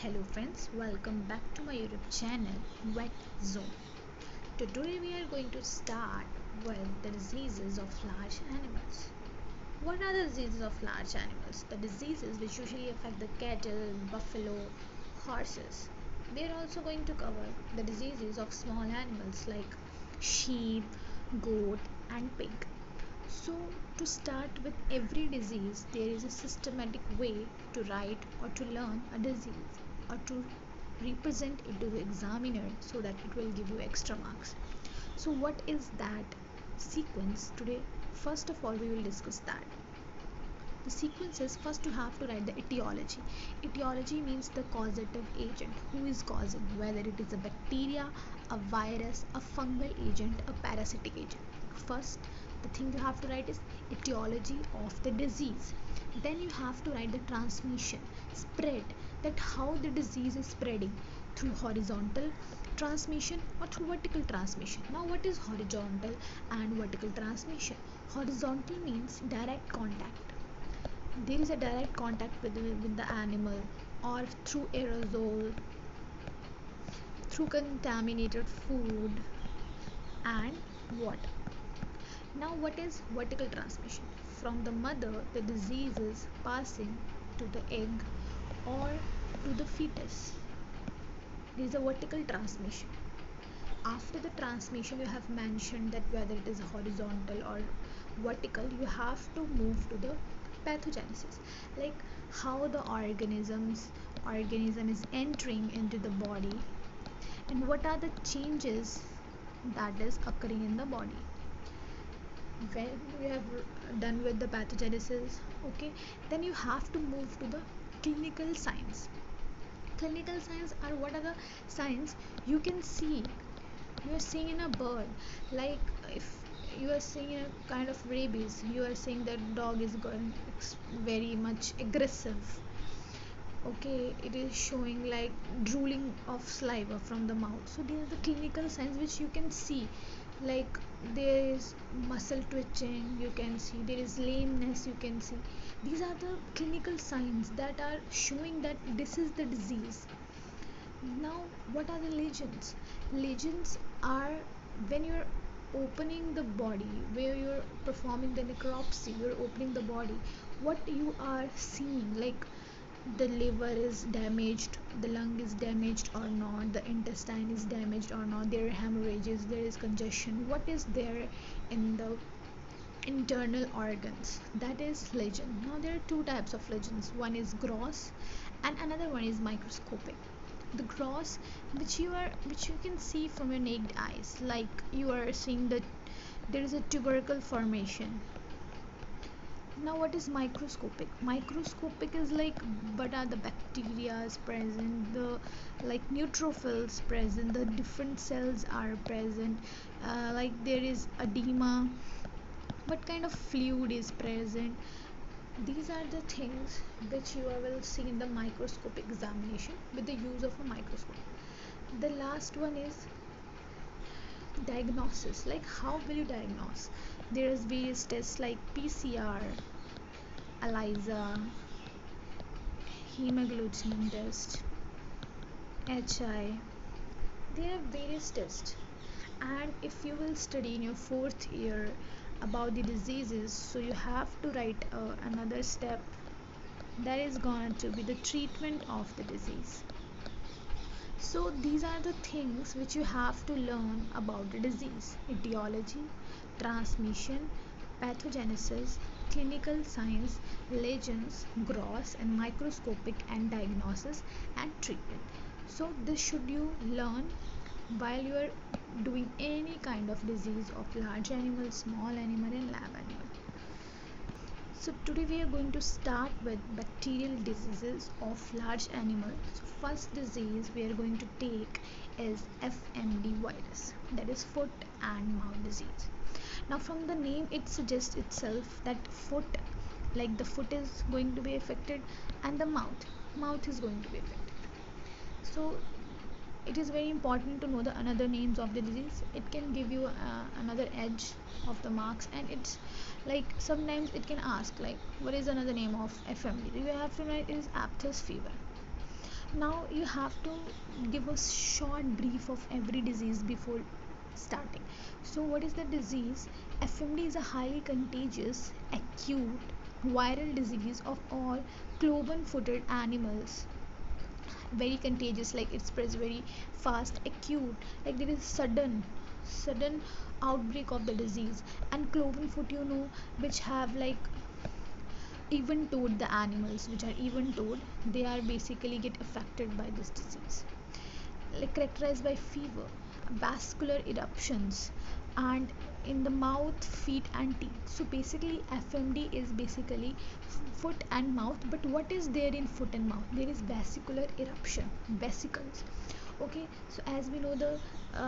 Hello friends, welcome back to my YouTube channel Vet Zone. Today we are going to start with the diseases of large animals. What are the diseases of large animals? The diseases which usually affect the cattle, buffalo, horses. We are also going to cover the diseases of small animals like sheep, goat and pig. So, to start with every disease, there is a systematic way to write or to learn a disease or to represent it to the examiner so that it will give you extra marks. So, what is that sequence today? First of all, we will discuss that. The sequence is first you have to write the etiology. Etiology means the causative agent. Who is causing? Whether it is a bacteria, a virus, a fungal agent, a parasitic agent. First, the thing you have to write is etiology of the disease. Then you have to write the transmission, spread, that how the disease is spreading through horizontal transmission or through vertical transmission. Now, what is horizontal and vertical transmission? Horizontal means direct contact. There is a direct contact with the animal or through aerosol, through contaminated food and water. Now, what is vertical transmission? From the mother, the disease is passing to the egg or to the fetus. There is a vertical transmission. After the transmission, you have mentioned that whether it is horizontal or vertical, you have to move to the pathogenesis, like how the organism is entering into the body and what are the changes that is occurring in the body. When you have done with the pathogenesis, okay, then you have to move to the clinical signs. Clinical signs are what are the signs you can see. You are seeing in a bird, like if you are seeing a kind of rabies, you are seeing that dog is going very much aggressive. Okay, it is showing like drooling of saliva from the mouth. So these are the clinical signs which you can see, like there is muscle twitching, you can see there is lameness, you can see these are the clinical signs that are showing that this is the disease. Now, what are the lesions? Lesions are when you're opening the body, where you're performing the necropsy, you're opening the body, what you are seeing, like the liver is damaged, the lung is damaged or not, the intestine is damaged or not, there are hemorrhages, there is congestion, what is there in the internal organs, that is lesion. Now there are two types of lesions, one is gross and another one is microscopic. The gross, which you can see from your naked eyes, like you are seeing that there is a tubercle formation. Now, what is microscopic? Microscopic is like what are the bacteria is present, the like neutrophils present, the different cells are present, like there is edema, what kind of fluid is present. These are the things which you will see in the microscopic examination with the use of a microscope. The last one is diagnosis, like how will you diagnose. There is various tests like PCR, ELISA, hemoglobin test, HI. There are various tests, and if you will study in your fourth year about the diseases, so you have to write another step that is going to be the treatment of the disease. So these are the things which you have to learn about the disease: etiology, transmission, pathogenesis, clinical signs, lesions, gross and microscopic, and diagnosis and treatment. So this should you learn while you are doing any kind of disease of large animal, small animal and lab animal. So today we are going to start with bacterial diseases of large animals. So first disease we are going to take is FMD virus, that is foot and mouth disease. Now from the name it suggests itself that foot, like the foot is going to be affected and the mouth is going to be affected. So it is very important to know the another names of the disease. It can give you another edge of the marks, and it's like sometimes it can ask like what is another name of FMD. You have to write is aphthous fever. Now you have to give a short brief of every disease before starting. So what is the disease? FMD is a highly contagious acute viral disease of all cloven footed animals. Very contagious, like it spreads very fast. Acute, like there is sudden outbreak of the disease. And cloven foot, which have like even toed, the animals which are even toed, they are basically get affected by this disease, like characterized by fever, vascular eruptions, and in the mouth, feet, and teeth. So basically, FMD is basically foot and mouth. But what is there in foot and mouth? There is vascular eruption, vesicles. Okay, so as we know the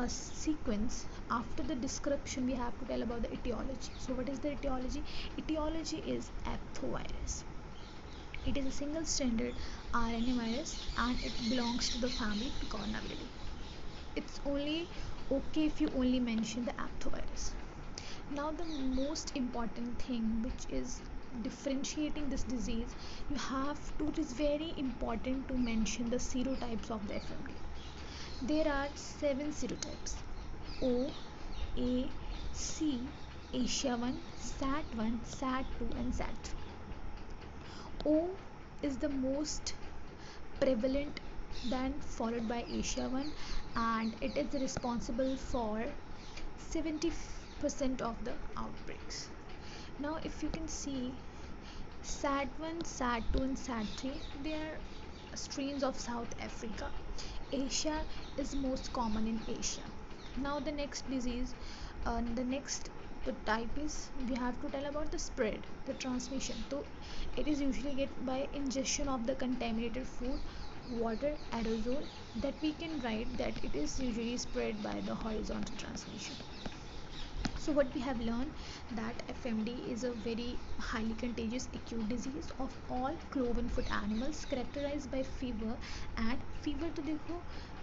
sequence, after the description, we have to tell about the etiology. So what is the etiology? Etiology is aphthovirus. It is a single-stranded RNA virus and it belongs to the family Picornavidae. It's only okay if you only mention the aphthovirus. Now the most important thing which is differentiating this disease, it is very important to mention the serotypes of the FMD. There are 7 serotypes: O, A, C, Asia 1, SAT 1, SAT 2, and SAT 3. O is the most prevalent, then followed by Asia 1, and it is responsible for 70% of the outbreaks. Now if you can see, SAT 1, SAT 2, and SAT 3, they are strains of South Africa. Asia is most common in Asia. Now the next disease, the type is, we have to tell about the spread, the transmission. So it is usually get by ingestion of the contaminated food, water, aerosol, that we can write that it is usually spread by the horizontal transmission. So what we have learned, that FMD is a very highly contagious acute disease of all cloven foot animals, characterized by fever. And fever to देखो,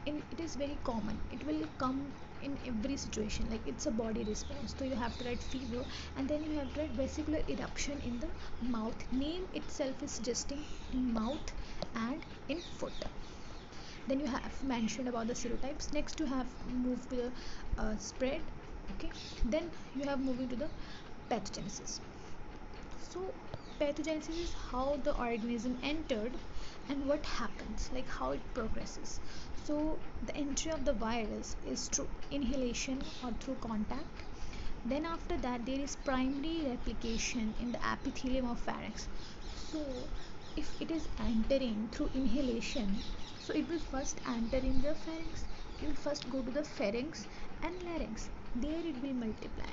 it is very common. It will come in every situation, like it's a body response. So you have to write fever, and then you have to write vesicular eruption in the mouth. Name itself is suggesting in mouth and in foot. Then you have mentioned about the serotypes. Next you have moved to the spread. Okay, then you have moving to the pathogenesis. So pathogenesis is how the organism entered and what happens, like how it progresses. So the entry of the virus is through inhalation or through contact. Then after that, there is primary replication in the epithelium of pharynx. So if it is entering through inhalation, so it will first enter in the pharynx. It will first go to the pharynx and larynx. There it will multiply.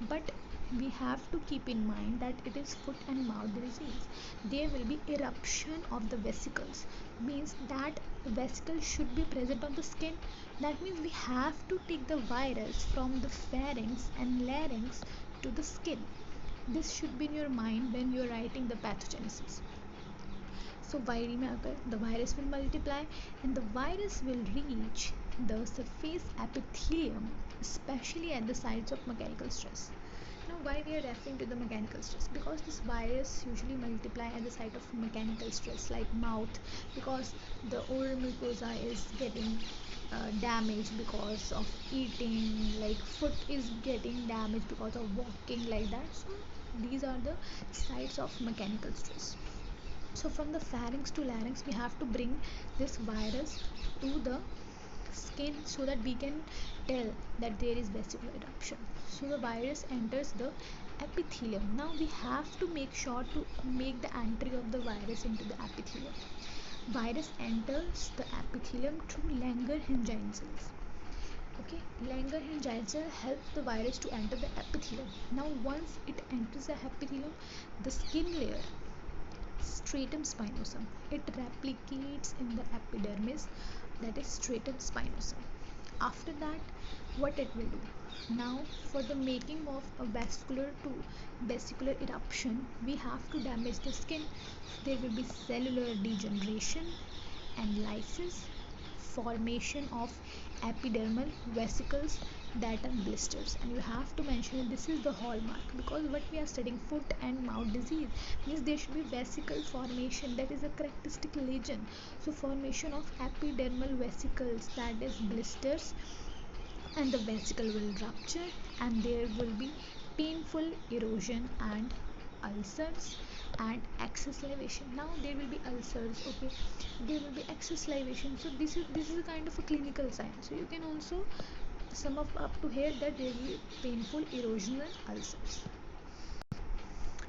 But we have to keep in mind that it is foot and mouth disease. There will be eruption of the vesicles, means that vesicles should be present on the skin. That means we have to take the virus from the pharynx and larynx to the skin. This should be in your mind when you are writing the pathogenesis. So viremia occur, the virus will multiply, and the virus will reach the surface epithelium, especially at the sites of mechanical stress. Now why we are referring to the mechanical stress? Because this virus usually multiply at the site of mechanical stress, like mouth, because the oral mucosa is getting damaged because of eating, like foot is getting damaged because of walking, like that. So these are the sites of mechanical stress. So from the pharynx to larynx, we have to bring this virus to the skin so that we can tell that there is vesicular eruption. So the virus enters the epithelium. Now we have to make sure to make the entry of the virus into the epithelium. Virus enters the epithelium through Langerhans cells. Okay, Langerhans cell helps the virus to enter the epithelium. Now once it enters the epithelium, the skin layer, stratum spinosum, it replicates in the epidermis, that is stratum spinosum. After that, what it will do? Now for the making of a vesicular eruption, we have to damage the skin. There will be cellular degeneration and lysis, formation of epidermal vesicles, that are blisters, and you have to mention it. This is the hallmark, because what we are studying, foot and mouth disease, means there should be vesicle formation, that is a characteristic lesion. So formation of epidermal vesicles, that is blisters, and the vesicle will rupture, and there will be painful erosion and ulcers and excess salivation. Now there will be ulcers, okay, there will be excess salivation. So this is a kind of a clinical sign. So you can also sum up to here that there will be painful erosion and ulcers.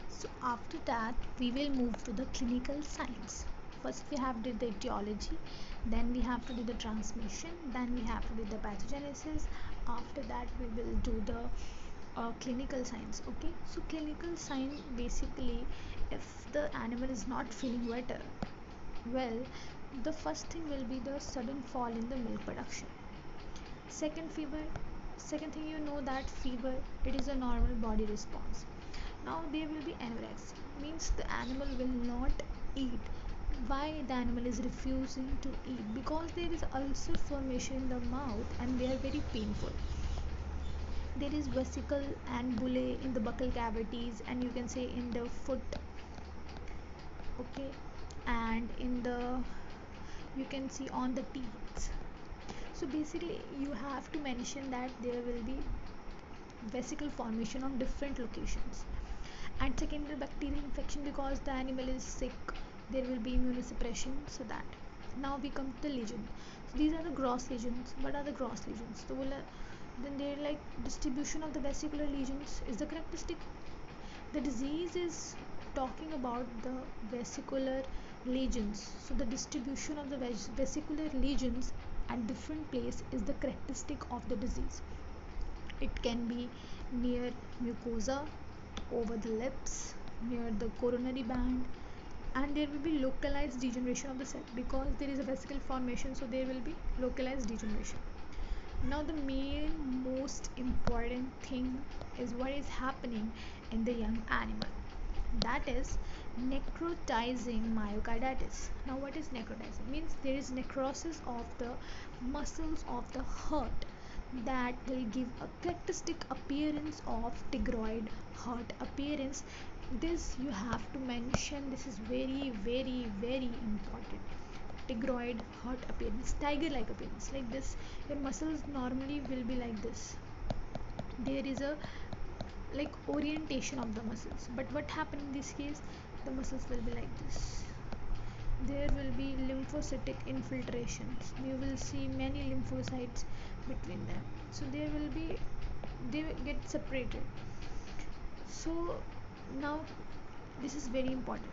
So after that we will move to the clinical signs. First we have did the etiology, then we have to do the transmission, then we have to do the pathogenesis. After that we will do the clinical signs. Okay, so clinical sign, basically if the animal is not feeling better, well, the first thing will be the sudden fall in the milk production. Second, fever. Second thing, you know that fever, it is a normal body response. Now there will be anorexia, means the animal will not eat. Why the animal is refusing to eat? Because there is ulcer formation in the mouth and they are very painful. There is vesicle and bullae in the buccal cavities, and you can say in the foot, okay, and in the, you can see on the teeth. So basically you have to mention that there will be vesicle formation on different locations. And secondary bacterial infection, because the animal is sick, there will be immunosuppression. So that, now we come to the lesion. So these are the gross lesions. What are the gross lesions? So then they're like distribution of the vesicular lesions is the characteristic. The disease is talking about the vesicular lesions. So the distribution of the vesicular lesions at different place is the characteristic of the disease. It can be near mucosa, over the lips, near the coronary band, and there will be localized degeneration of the cell, because there is a vesicle formation, so there will be localized degeneration. Now the main most important thing is what is happening in the young animal, that is necrotizing myocarditis. Now what is necrotizing? Means there is necrosis of the muscles of the heart, that will give a characteristic appearance of tigroid heart appearance. This you have to mention, this is very very very important. Tigroid heart appearance, tiger like appearance, like this. Your muscles normally will be like this. There is a like orientation of the muscles, but what happened in this case, the muscles will be like this. There will be lymphocytic infiltrations, you will see many lymphocytes between them, so there will be, they will get separated. So now this is very important,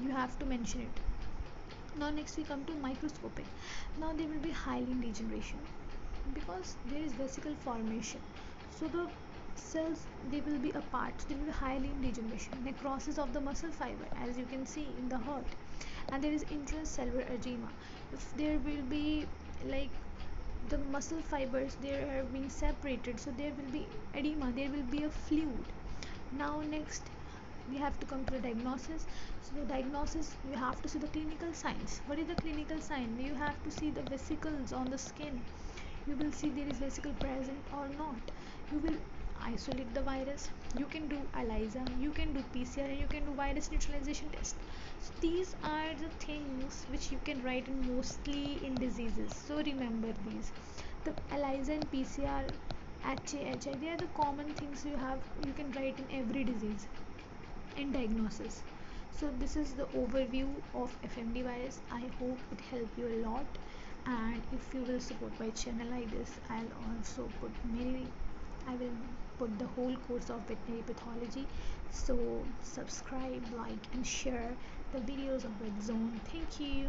you have to mention it. Now next we come to microscopic. Now there will be hyaline degeneration, because there is vesicle formation, so the cells, they will be apart, so there will be hyaline degeneration, necrosis of the muscle fiber, as you can see in the heart. And there is intracellular edema, if there will be like the muscle fibers, they are being separated, so there will be edema, there will be a fluid. Now next we have to come to the diagnosis. So the diagnosis, you have to see the clinical signs. What is the clinical sign? You have to see the vesicles on the skin, you will see there is vesicle present or not. You will isolate the virus, you can do ELISA, you can do PCR, and you can do virus neutralization test. So these are the things which you can write in mostly in diseases, so remember these. The ELISA and PCR, HA, they are the common things you can write in every disease in diagnosis. So this is the overview of FMD virus. I hope it helped you a lot, and if you will support my channel like this, I will put the whole course of veterinary pathology. So subscribe, like and share the videos of Red Zone. Thank you.